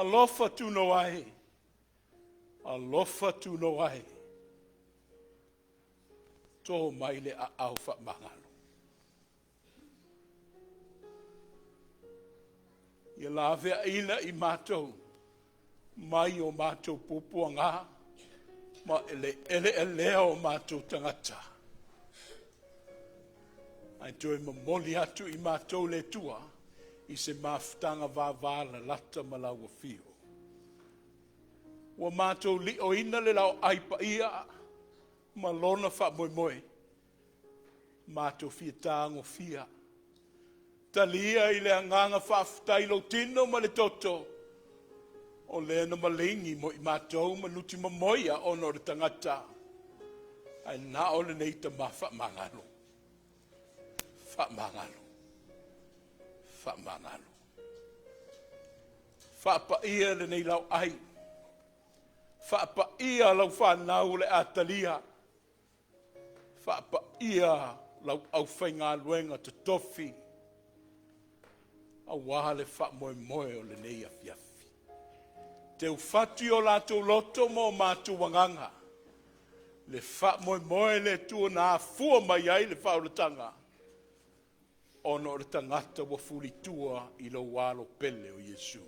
Alofa tu no ai. Alofa tu no ai. Tō mai le a au wha mangalo. Ia la vea ina i mātou. Mai o mātou pupuanga. Ma ele o mātou tangata. Ai toi mamoli atu i mātou le tua. I se mafutanga vāvala lata malaua fio. Wa mātou li o ina le lau aipa ia. Malona wha moe moe. Mātou fia tāngo fia. Talia i le anganga whaafutai lo tino ma le toto. O le na malingi mo i mātou manuti mamoia o no re tangata. Ai na o le neita ma wha mangalo. Wha mangalo. Wha mangalo. Wha pa ia le nei lau ai. Wha pa ia lau whanau le atalia. Wha pa ia lau au whainga luenga te Tofi. A wahale wha moe moe o le nei afiafi. Te ufati o lato loto mo mātu wanganga. Le wha moe moe le tua nā fua mai ai le whauratanga. Ono le tangata wa furi tua i lo walo pele o Yesu.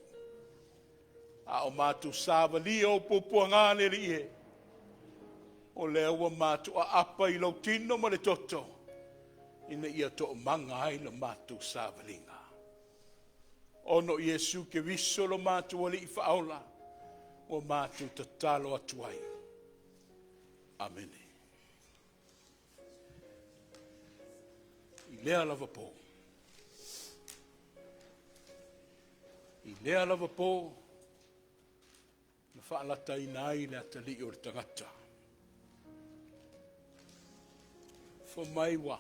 A o mātu sāwali o pupuanga le rie. O lea wa mātu a apa i lo tino ma le toto. Ina ia to manga ai le mātu sāwalinga. Ono Yesu ke viso lo mātu wali i whaola. O mātu ta talo atuai. Amen. I lea lava po. I lea lava po. Na whaalata i nai le atali o le tangata. Fo mai wa.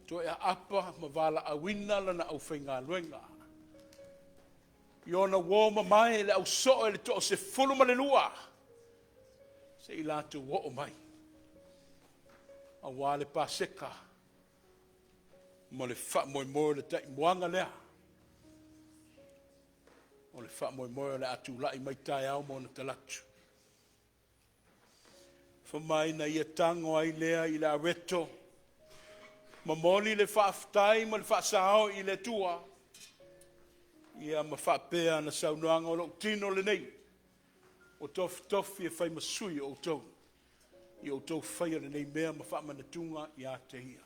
To e apa ma wala awina lana au whainga luenga. Iona woma mai le au so le to se fulu ma le lua. Se ilatu wo mai. A wale paseka. Mo le fa mo mo le tai moanga lea. O le fa mo mo le atu lai mai tai au mo na talatu. Fa mai na ia tango ai lea i le areto. Mamoli le fa aftai mo le fa sao i le tua. Ia ma whapea na saunoanga o lo tino le nei. O tofi e whai masui o tau. I o tau whai le nei mea ma whamana tunga i a te ia.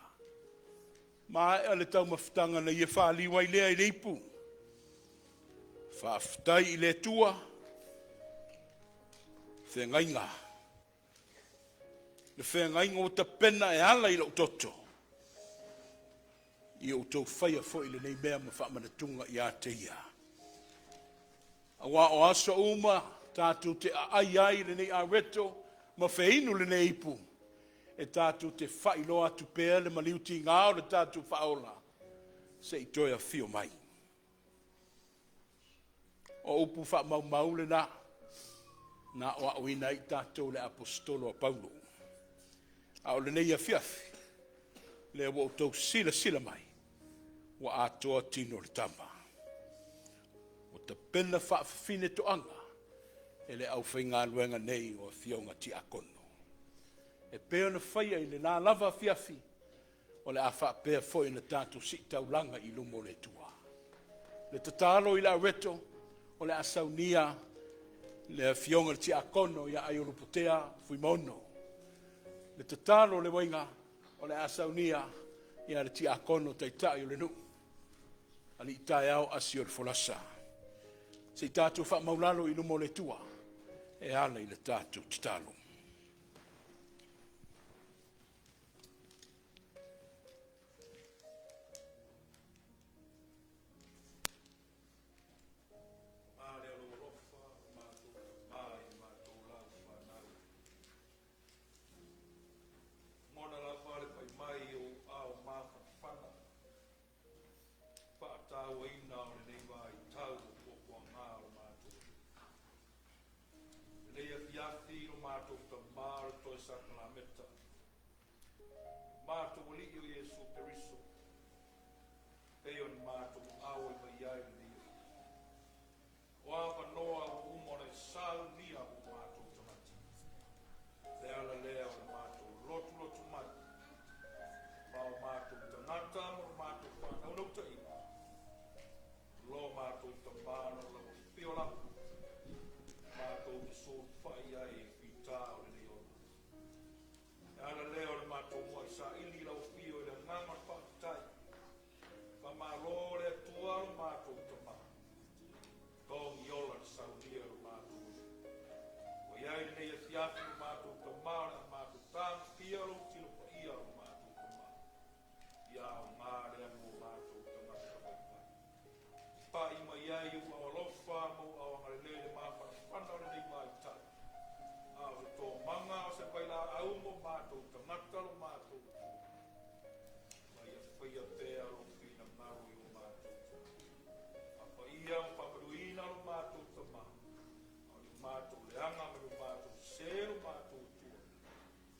Ma e ale tau mawhtanga na ia whaaliwa i lea i leipu. Whaaftai i le tua. Whengainga. Le whengainga o ta pena e ala i lo toto. I o tau whaia fo i le nei mea ma whamana tunga i a te ia. Awa o aso uma tātou te ai le nei a reto ma whainu le nei ipu. E tātou te whailo atu pēr le maliuti ngāo le tātou whaola. Se i toia fio mai. O upu wha mau le na. Na o awina i tātou le apostolo a Paulo. A o le nei a fiafi. Le o tau sila mai. Wa atoa tino le tama. O ta pena whaafine to anga. E le au whainga luenga nei o fionga ti akono. E peo na whaia i le nā lava fiafi. O le a whaapea foi na tātou si taulanga i lumo le tua. Le tatalo i la reto. O le asaunia. Le fionga ti akono ia ai uruputea fui mono. Le tatalo le wainga. O le asaunia. Ia le ti akono taitai o le nu. Ali tai au asi o le folasa. Se tātou wha maulalo i lumo le tua. E ala i le tātou titalo. Wa Ala leo le mātou mua sa ili lau pio i le ngama whakatai. Whamarore tua le mātou tama. Tongi ola le saunia le mātou. O iai nei e fiafi le mātou tama le mātou tang pia lo tilo pa ia le mātou tama. Ia o ngā rea mo mātou tama kawaipai. Pa ima iai u awalofa mo awangare le māpana whanau le nei mai tai. Au se tō manga o se paila au mo mātou tangata lo mātou. Mai a whaia pēa lo whina maru i o mātou. Apa ia o paparuina lo mātou tama. Au ni mātou leanga me lo mātou se lo mātou tua.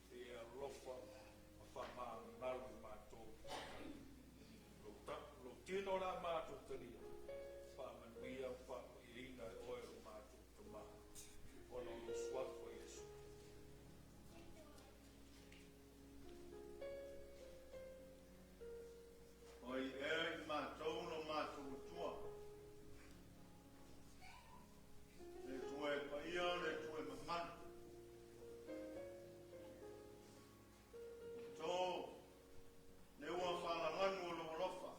Pēa lofa a whamā nalu i mātou. Lo tino la mātou talia. Whamanuia o whamairina e oe lo mātou tama. Ono lo swafo Oi e mātou no mātou tua. Le tue paia, le tue mamana. Tō, le ua whalanganu o lo rofa.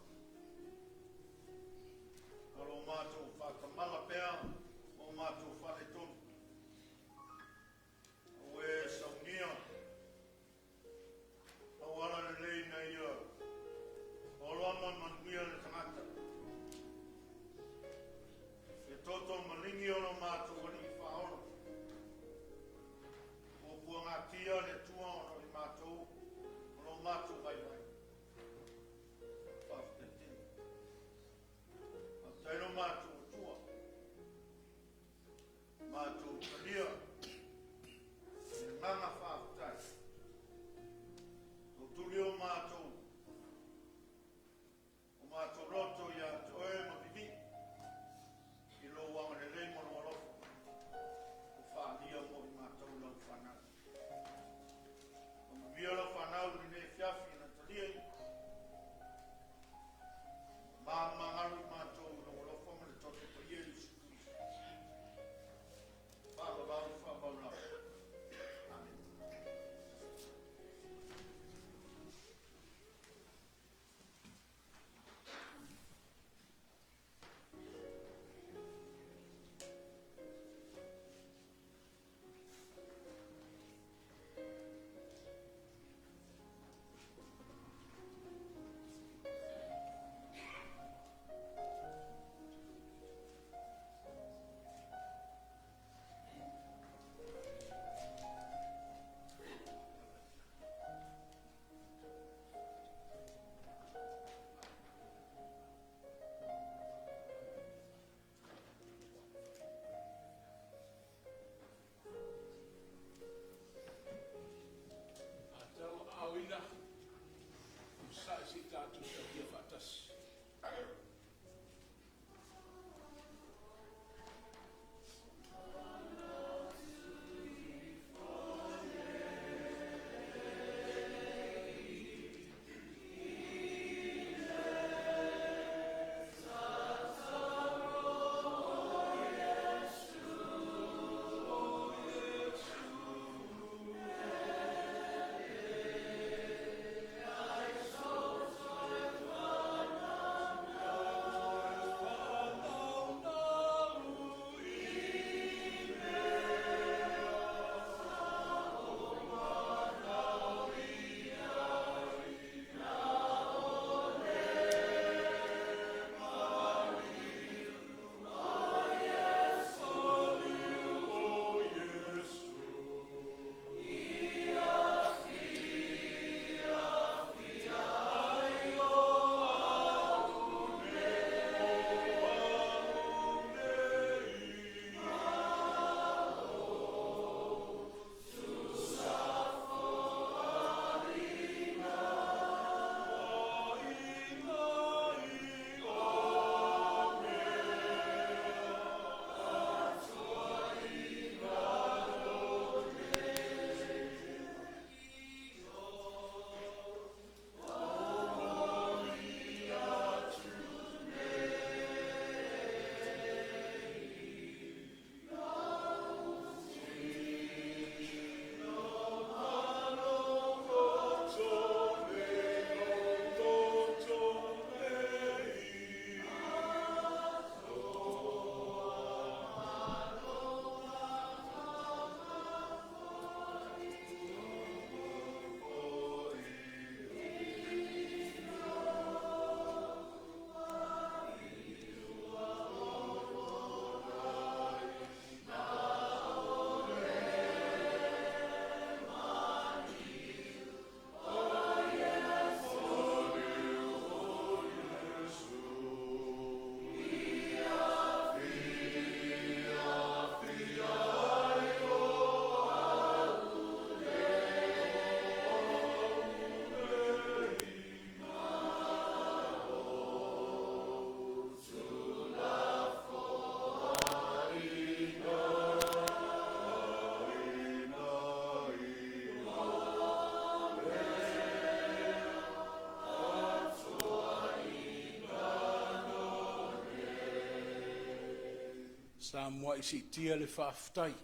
Sa mua isi tia le whaaftai.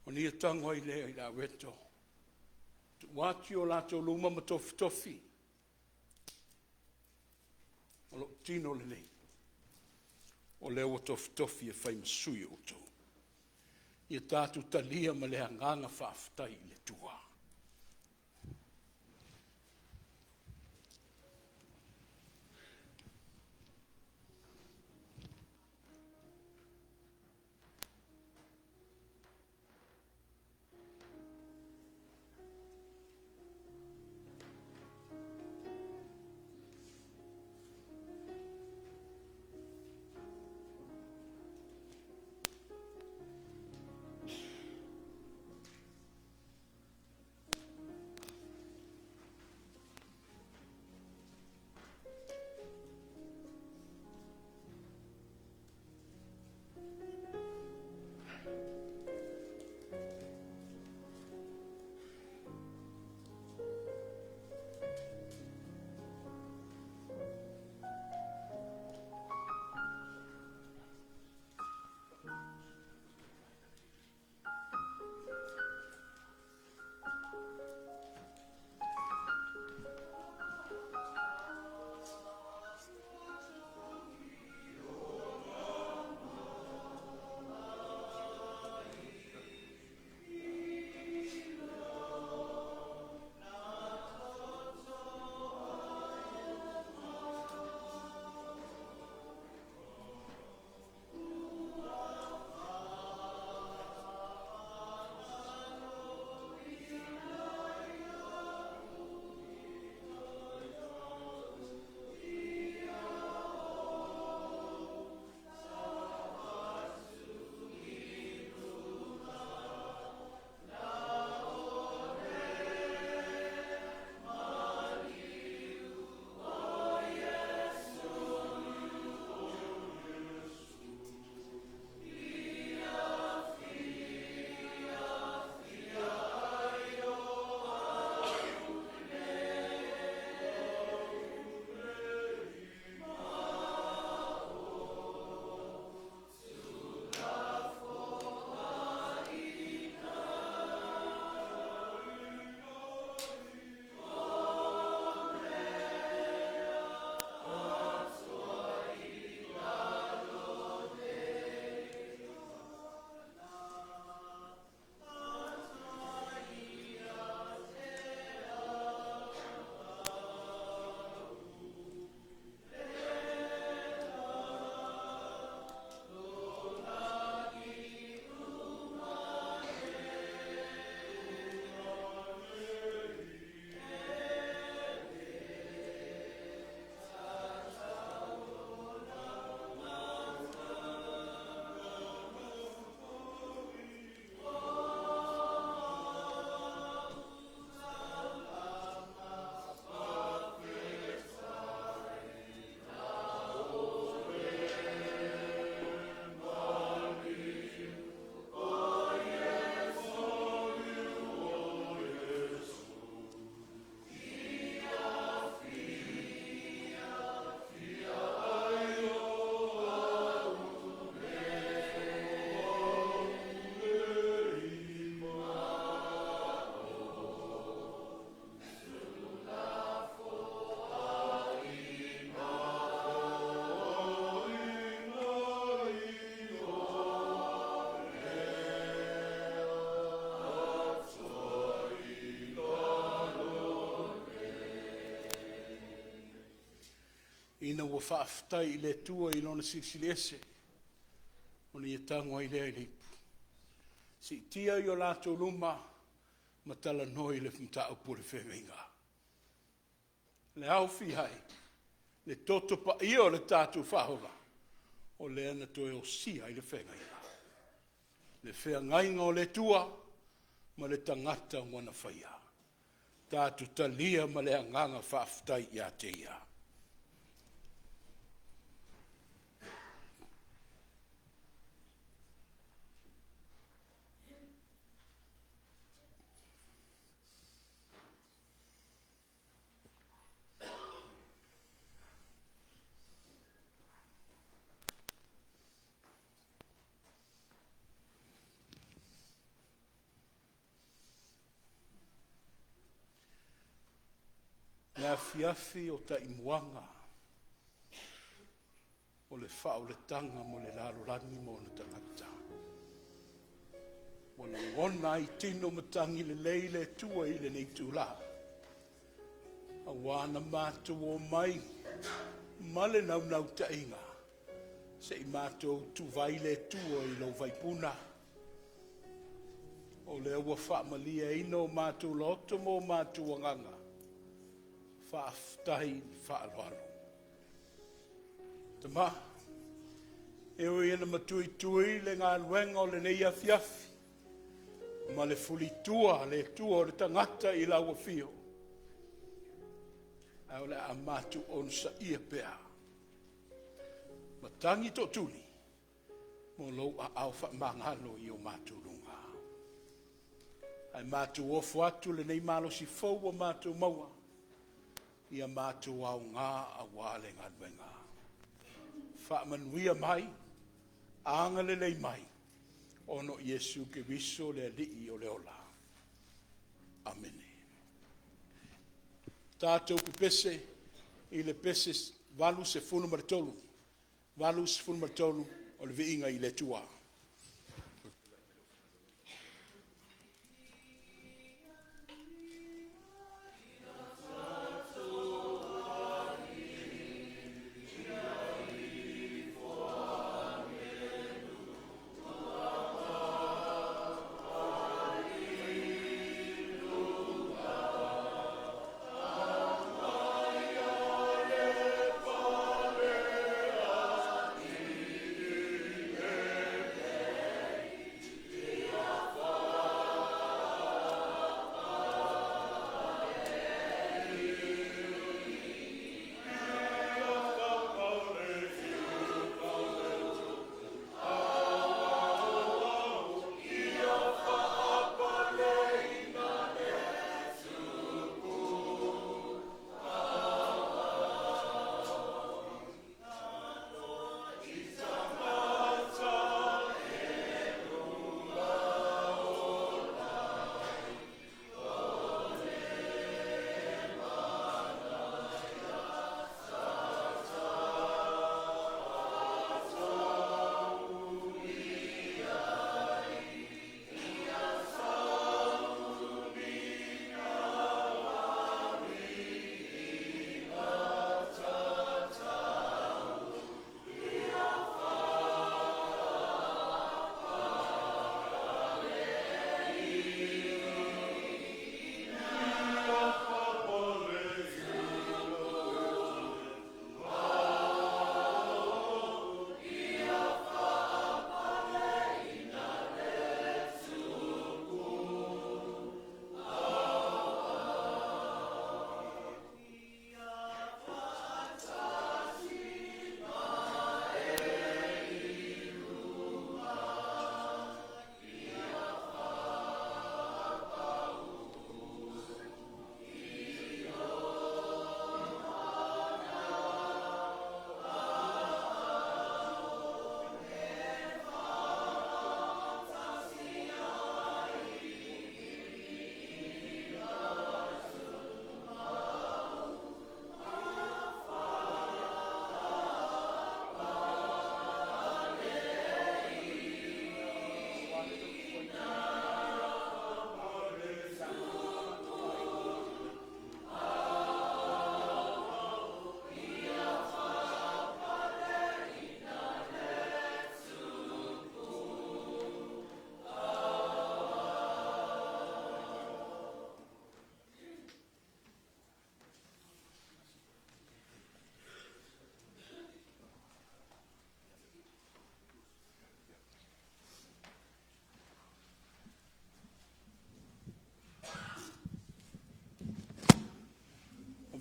O ni tango i lea i la weto. Wati o lato luma ma tofi tofi. O lo tino le nei. O leo o tofi tofi e whai masui o tō. Ia tātu talia ma le hanganga whaaftai le tua. ina ua whaaftai i le tua i lona silsilese. O ni tango i lea i lipu. Si tia i o lato luma, ma tala noi le mtau pure whewinga. Le au fi hai, le toto pa i o le tātu whahora, o le ana toe o sia i le whengaina. Le whengainga o le tua, ma le tangata wana whaia. Tātu talia ma le anganga whaaftai i a te ia. Le afiafi o ta imuanga. O le wha o le tanga mo le lalo lani mo na tangata. O le ngona i tino matangi le leile tua i le nei tula. A wana mātou o mai. Male nau nau ta inga. Se i mātou tu vai le tua i lau vaipuna. O le ua wha malia ino mātou loto mo mātou anganga. Wha aftahi wha aloalo. Tama, eo ina matui tui le ngā luenga o le nei afiafi. Ma le fuli tua, le tua o le tangata i lau fio. Au le a mātou onsa ia pea. Matangi to tuli, mo lo a au wha mangalo i o mātou lunga. Ai mātou ofu atu le nei malo si fau o mātou maua. Ia mātou au ngā a wale ngā luenga. Wha manuia mai, angale lei mai, ono Yesu ke viso le alii o le ola. Amen. Tātou ku pese, i le pese valu se funu maritolu. Valu se funu maritolu, o le viinga i le tua.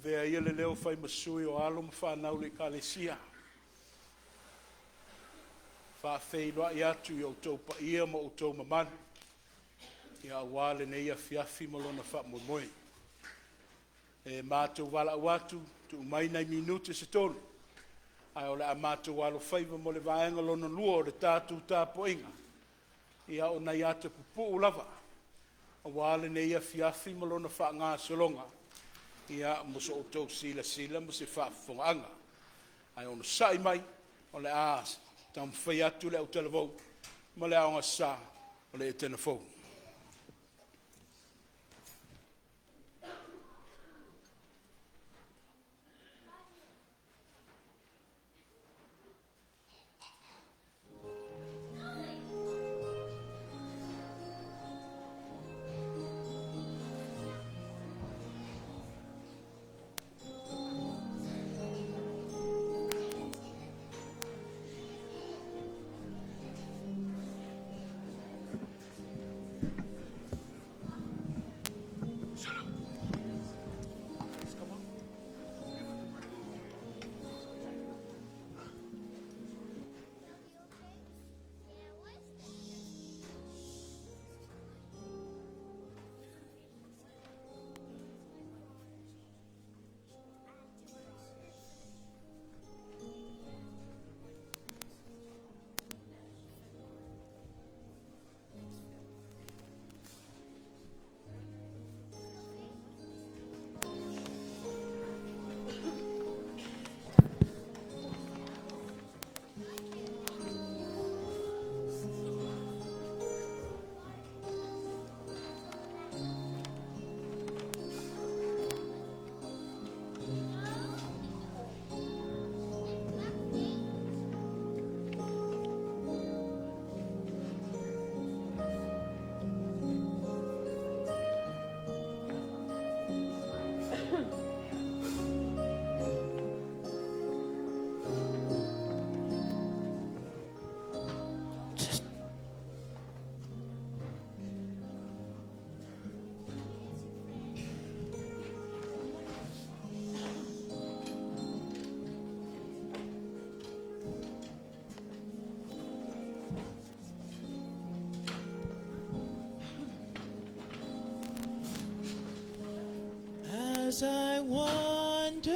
Vea ia le leo fai masui o alo mawhanau le kalesia. Whawhei loa i atu i o tau Paia ma o tau mamanu. Ia awale nei a fiafi malona wha moimoe. E mātou wala awatu, tu umai nei minute se tolu. Ai o le a mātou walo whaiva mo le vaenga lona lua o le tātou tāpo inga. Ia o nei ata pupu lava. Awale nei a fiafi malona wha ngā solonga. ia mo so tau sila mo se whaafongaanga. Ai ono sai mai, o le a tam whai atu le au televou, ma le aonga sa, o le Etena fou. As I wander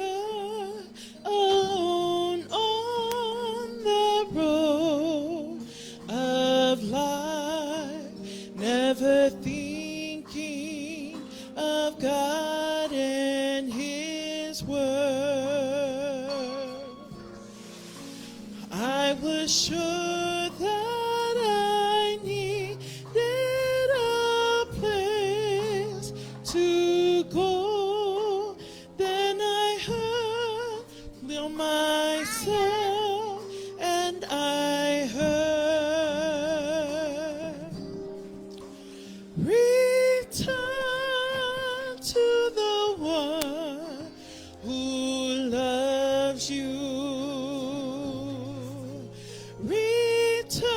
alone on the road of life, never thinking of God and His word, I was sure that I needed a place to go. Myself, and I heard, return to the one who loves you, return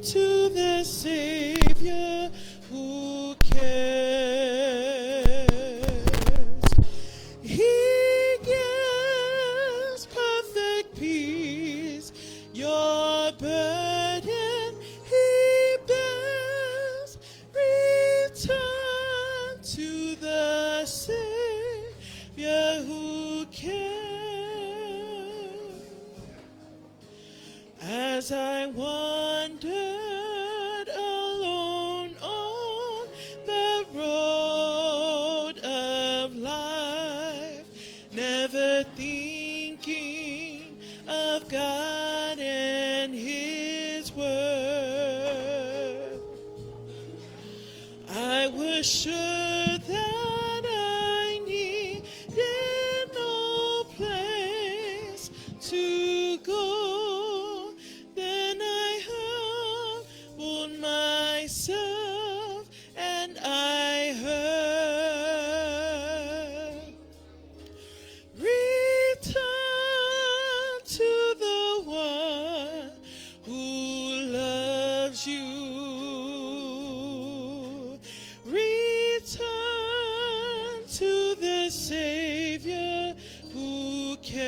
to the Savior who cares. He gives perfect peace, your burden He bears. Return to the Savior who cares. As I wandered alone on the road of life, never thinking of God and His word, I was sure that I needed no place to go. Then I humbled myself and I heard, return to the one who loves you. Return to the Savior who cares.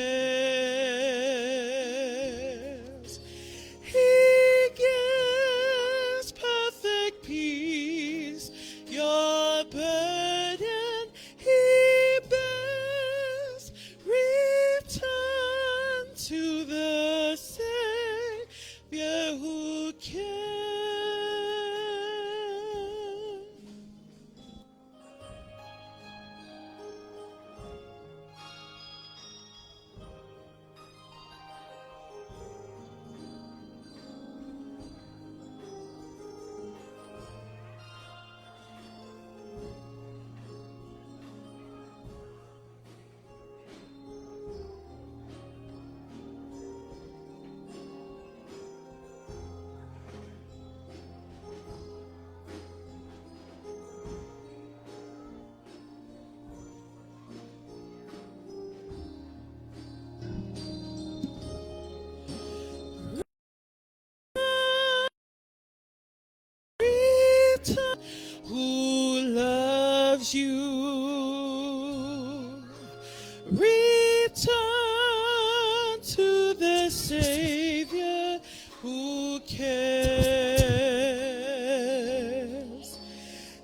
He gives perfect peace, your burden He bears. Return to the Savior who cares. you return to the Savior who cares.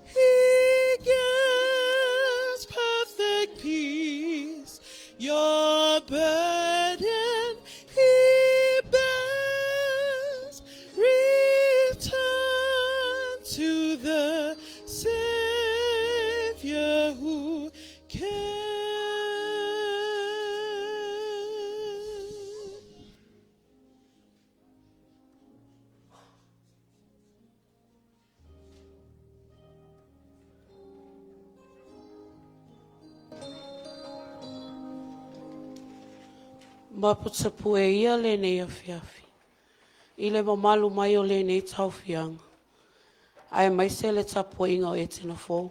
He gives perfect peace. Your burden He bears. Return to the Savior who cares. Maputa pue ia le nei afiafi. I le mamalu mai o le nei taufianga. Ai mai se le tapua inga o Etena fō.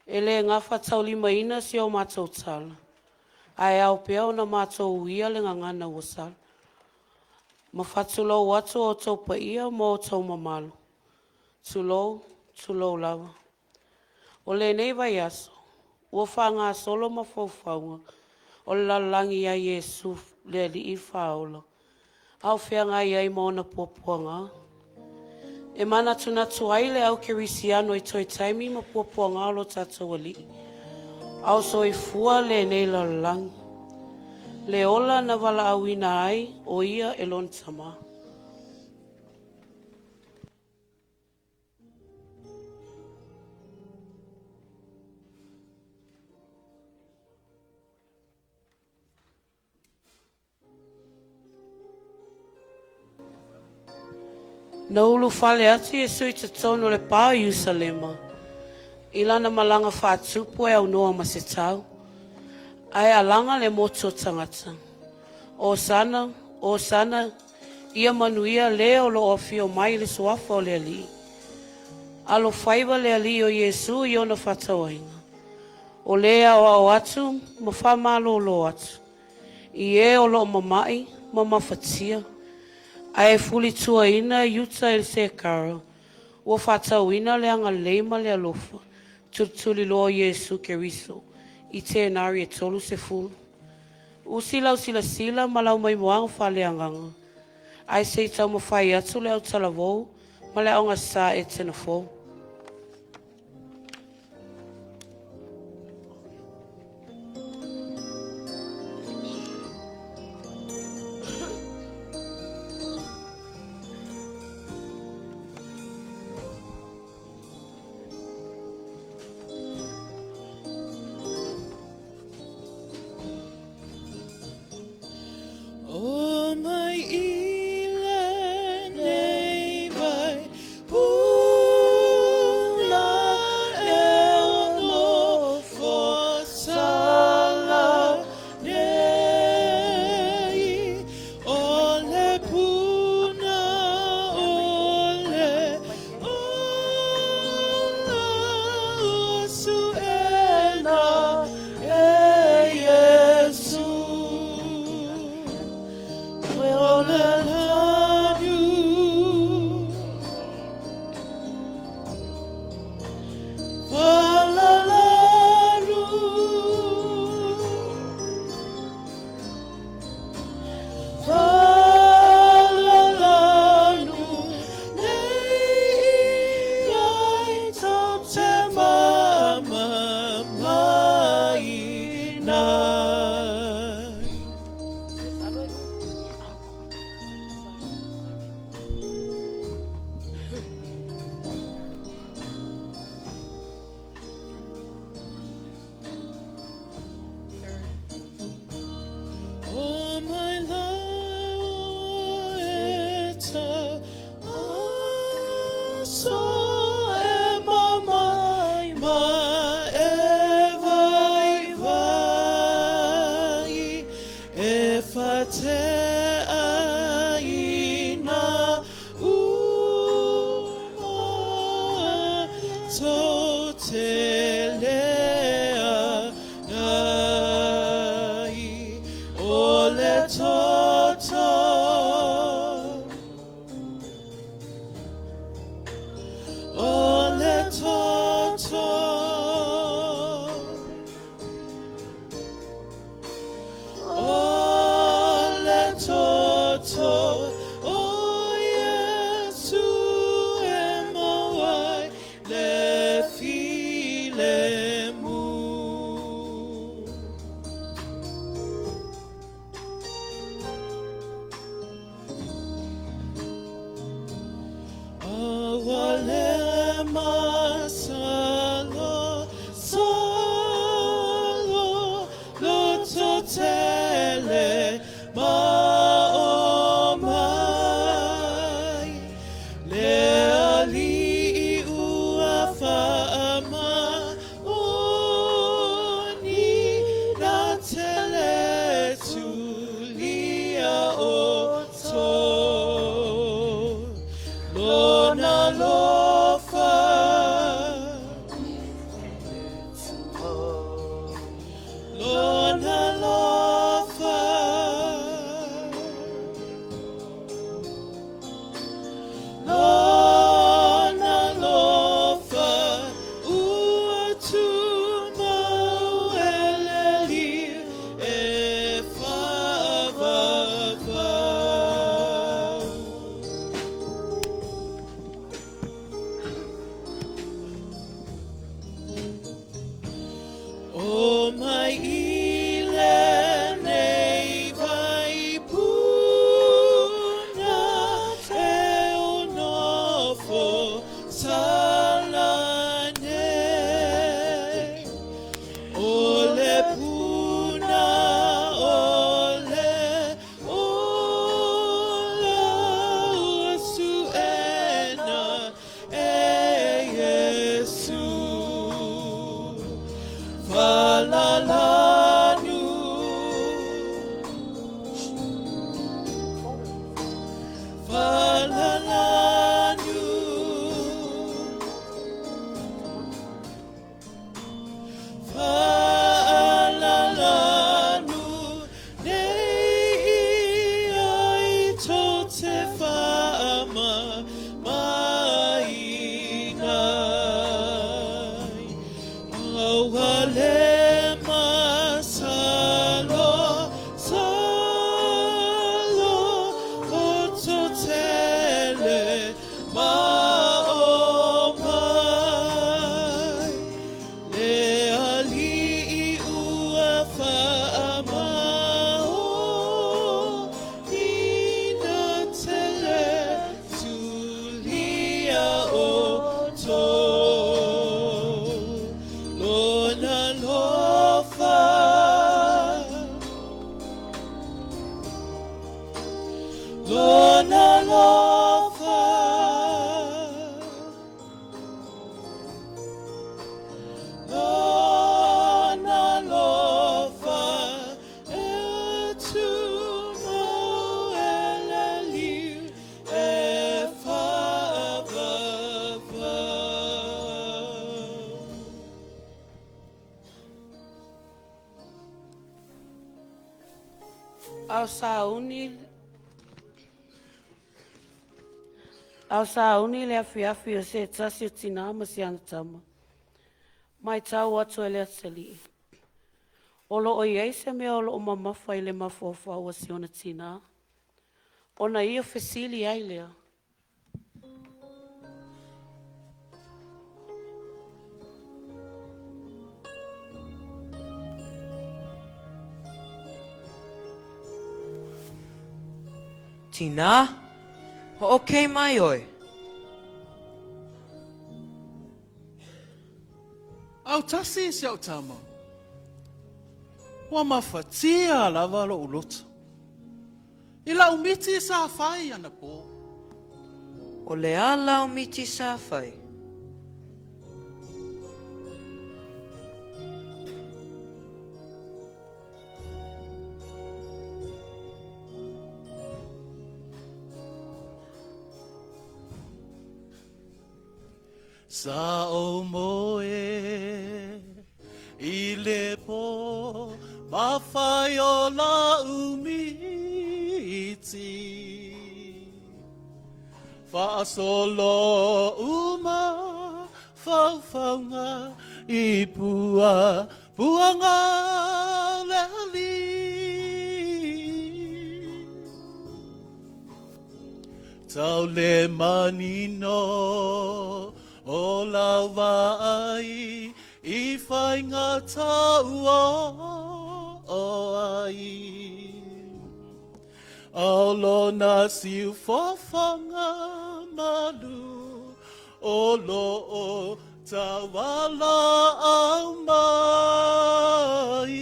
E le ngafa tau lima ina si o mātou tala. Ai au pea o na mātou uia le ngangana ua sala. Mawhatulou atu o tau Paia mo o tau mamalu. Tulou lava. O le nei vai aso. Ua whanga solo mawhauwhaunga. O le lalangi a Yesu le li I whaola. Au whianga I ai maona puapuanga. E mana tunatu ai le au kerisiano I toi taimi ma puapuanga o lo tatou ali. Au so I fua le nei lalangi. Le ola na wala awina ai o ia e lon tama. Na ulu fale atu Yesu I tatono le pā Yerusalema. I lana malanga whātupu e au noa ma se tau. Ai alanga le moto tangata. O sana, ia manuia le o lo ofi o mai le suafa o le ali. Alo whaiva le ali o Yesu I ona whatawainga. O lea o au atu, ma whamalo lo atu. I e o lo mamai, ma mawhatia. Ai fuli tua ina yuta el se karo. Ua whatawina le anga leima le alofa. Tutuli lo Yesu keriso. I Etena e tolu se fulu. Usila sila malau mai moang whale anganga. Ai se tau mawhai atu le au talavou. Ma le aonga sa Etena fo. Oh my ilan nei vai Au sauni le afiafi o se tasi o tina ma si ana tama. Mai tau atu e le atali. Olo o iei se mea olo o mamafa i le mafofa o si ona tina. Ona ia fesili ai lea. Tina? Okay mai oi. Au tasi se au tama. Wa mafatia lava lo ulota. Ila umiti sa fai ana po. O le ala o miti sa fai. Sa o moe i le po mawhai o la umiti Whaasolo uma whauwhaunga i puanga leali Tau le manino o la vai I whainga tau o ai Aulona siu fofanga malu O lo o tawala au mai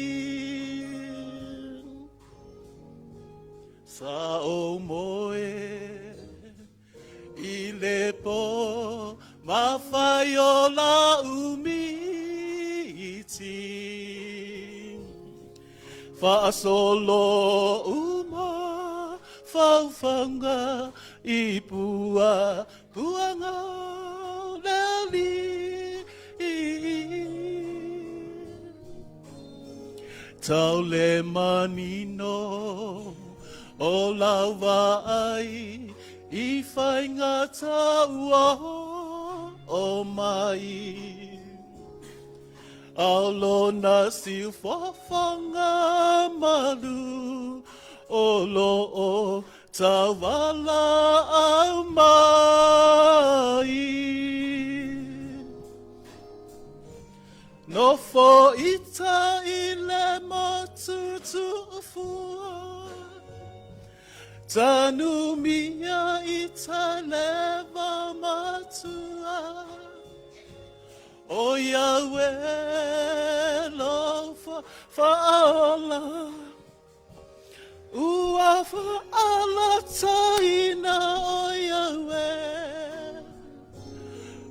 Sa o moe I le po Mawhai o la umiti Whaasolo uma Whauwhanga I puanga leali Tau le manino O la vai I whainga tau o mai Aulona siu whawhanga malu O lo o tawala au mai No fo ita I le motutu ufua Tanu mia ita leva matua O Yahweh lo fa'ala Ua fa'ala taina o Yahweh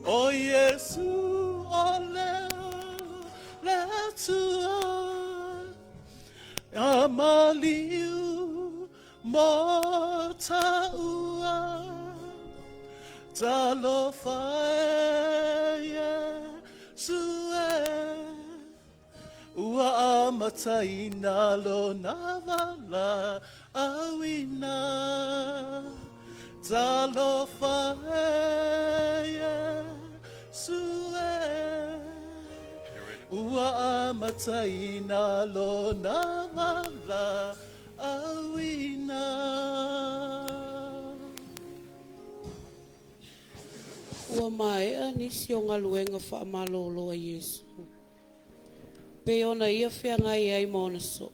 O Yesu o le tua Amaliu Motaua Talo fae Sue Ua amataina lo navala awina Talo fae Sue Ua amataina lo navala awina Ua mai nisi o ngaluenga whaamalolo a Yesu. Pe ona ia whiangai ai maona so.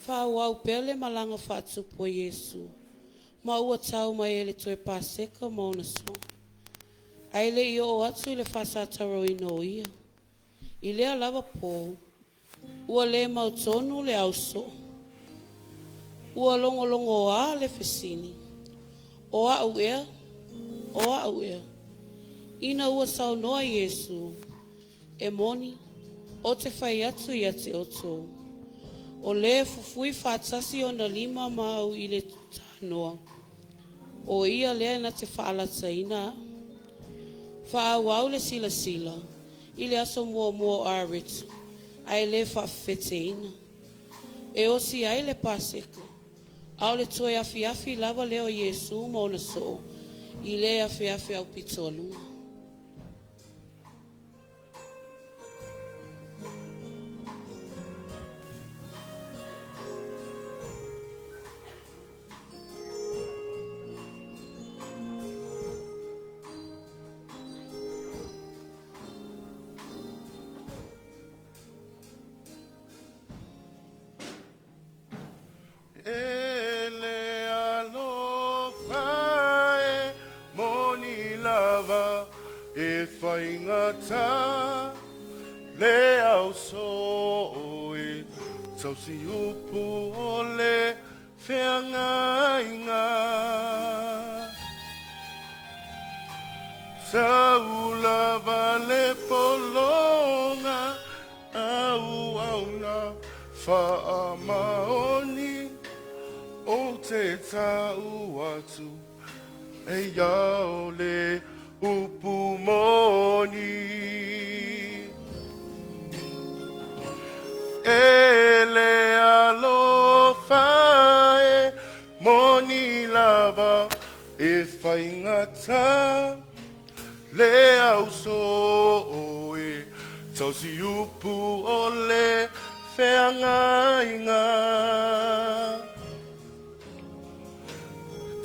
Whaawau pele malanga whaatupu a Yesu. Ma ua tau mai ele toe paseka maona so. Aile i o atu i le whasataro ino ia. I lea lava pō. Ua le mautonu le auso. Ua longolongo a le fesini. O au ea. O au ea. Ina ua sau noa Yesu. E moni. O te whai atu i ate oto. O le fufui whaatasi o na 5 mau i le tanoa. O ia lea na te whaalata ina. Whaawau le sila sila. I le aso mua arit. Ai le whawhete ina. E osi ai le paseka. Au le toe afi lava leo Yesu mo na so. I le afi au pitolunga. Ailao Tofaeono lava e whaingata le au so e tausi upu o le whiangainga tau lava le polonga au na whaamaoni o te tau atu e iau le upu moni e le alofae moni lava e whaingata le au so e tausi upu o le whiangainga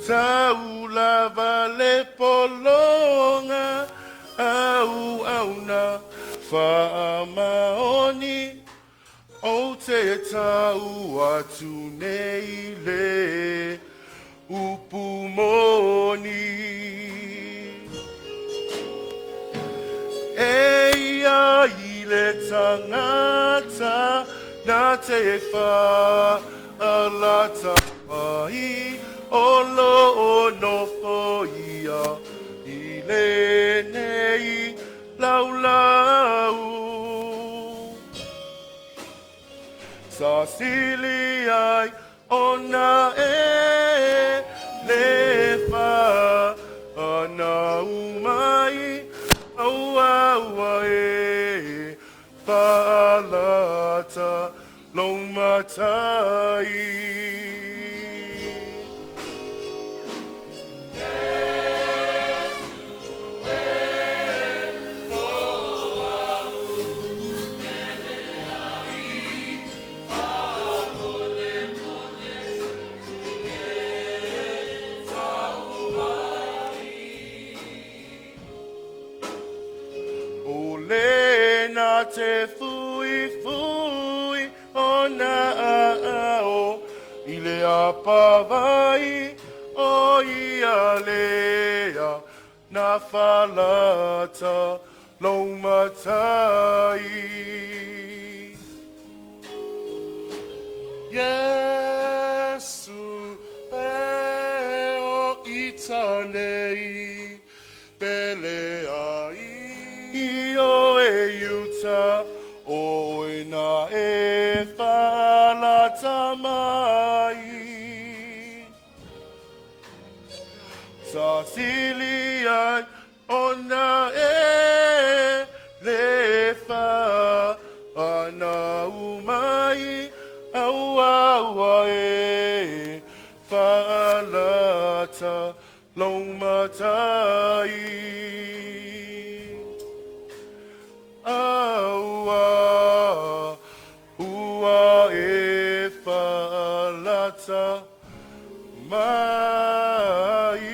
tau lava le polonga au na whaamaoni o te tau atu nei le upu moni eia i le tangata na te whaalata mai o lo no foia i le nei lau sa sili ai ona e le fa ana umai au e falata long matai te fui ona ao i le apawai o ia lea na falata lo matai Yesu pe o itanei pele ai o e yuta o e na e falata mai sa sili ai ona e le fa ana umai au e falata long matai ua e falata mai.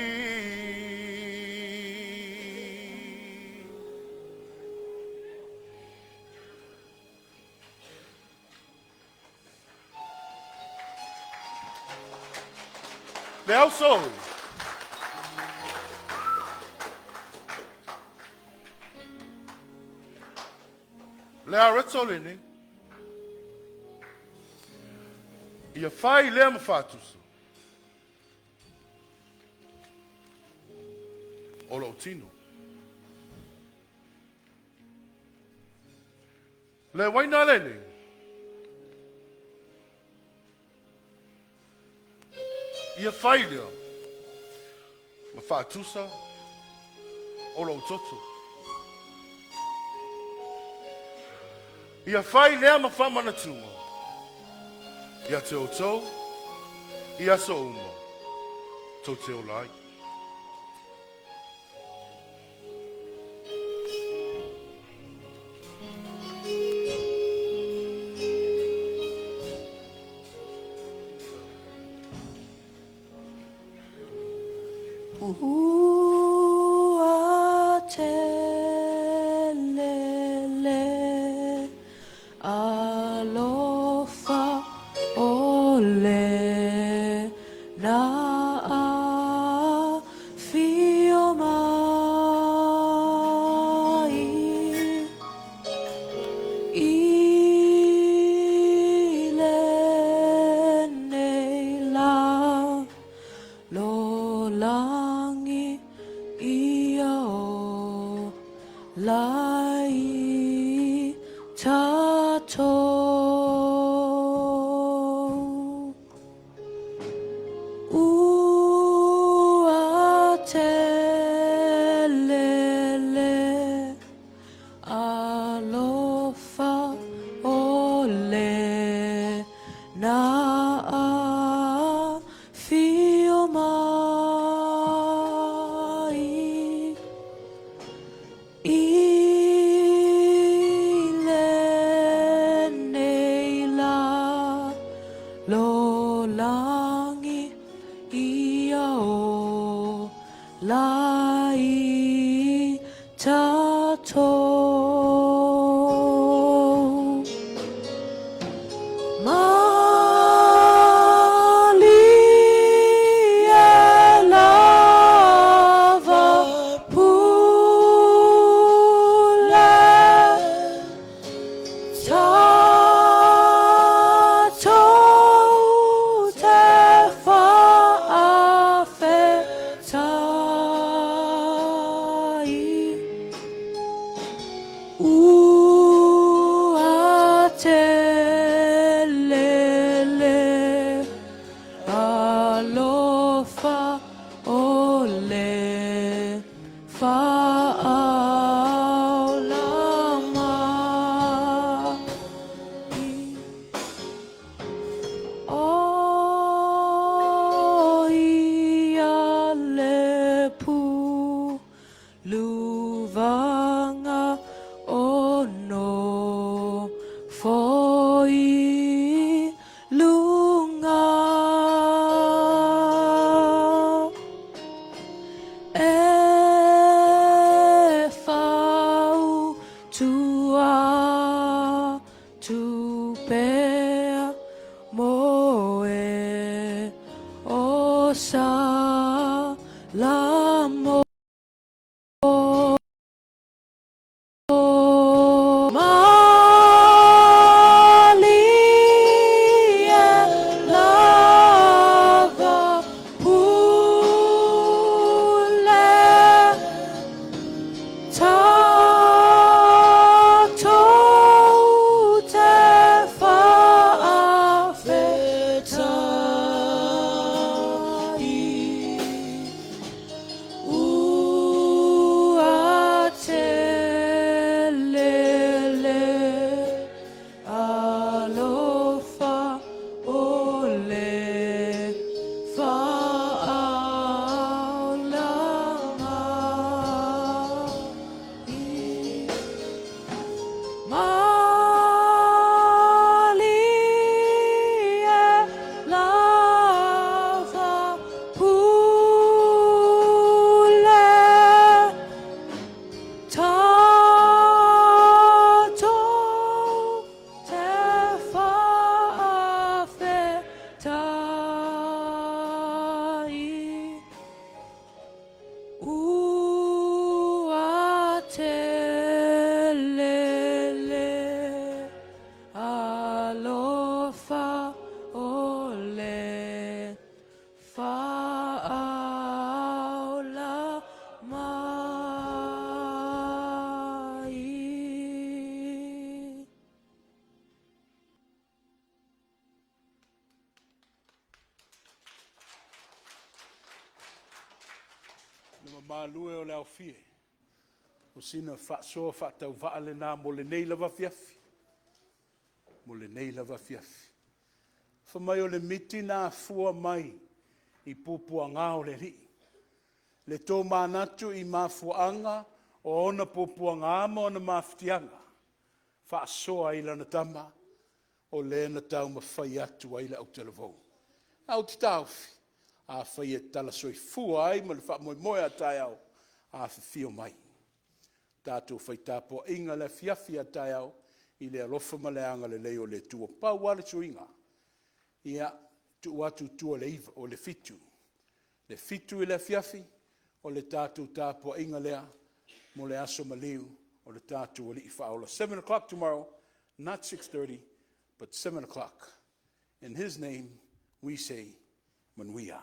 Le au sou. Le au retolini. Ia fai lea mawhātusa. O lau tino. Le waina lene. Ia fai lea mawhātusa. O lau toto. Ia fai lea mawhamana tunga. Ia te o tau, Ia so umo. Tau te o lai. Alofa ole na fio mai ile nei la lo langi ia o lai tatou ua te lele alofa ole na fio mai ile nei la lo langi ia o lai tatou mali e lava pule tatou te whaafetai ua te lele alofa ole whaaolama o ia lepu luvanga ono foi lunga e whau tua tupea moe o sa lamo mali e lava pule tatou te whaafetai ua te lele alofa ole whaaolama mali e lava pule tatou te whaafetai ua te lele alofa ole whaaolama Le malue o le au fie. O sina whaasoa whaatau waale nā mo le nei lava fiafi. Mo le nei lava fiafi. Whamai o le miti nā fua mai I pupua ngāo le ri. Le tō mānatu I mafuanga o ona pupua ngāma o na maftianga. Whaasoa I lana tama o le na tau mawhai atu ai le au televou. Au te tauwhi, a whai e tala soi fua ai ma le wha moi moe a tai au a whiwhio mai. Tātou whai tāpua inga le fiafi a tai au I le alofa ma le anga le leo le tua pau wale suinga. Ia tu watu tua le iwa o le fitu. Le fitu I le fiafi o le tātou tāpua inga lea mo le aso maliu o le tātou o li I whaola. 7 o'clock tomorrow, not 6:30, but 7 o'clock. In his name we say, when we are.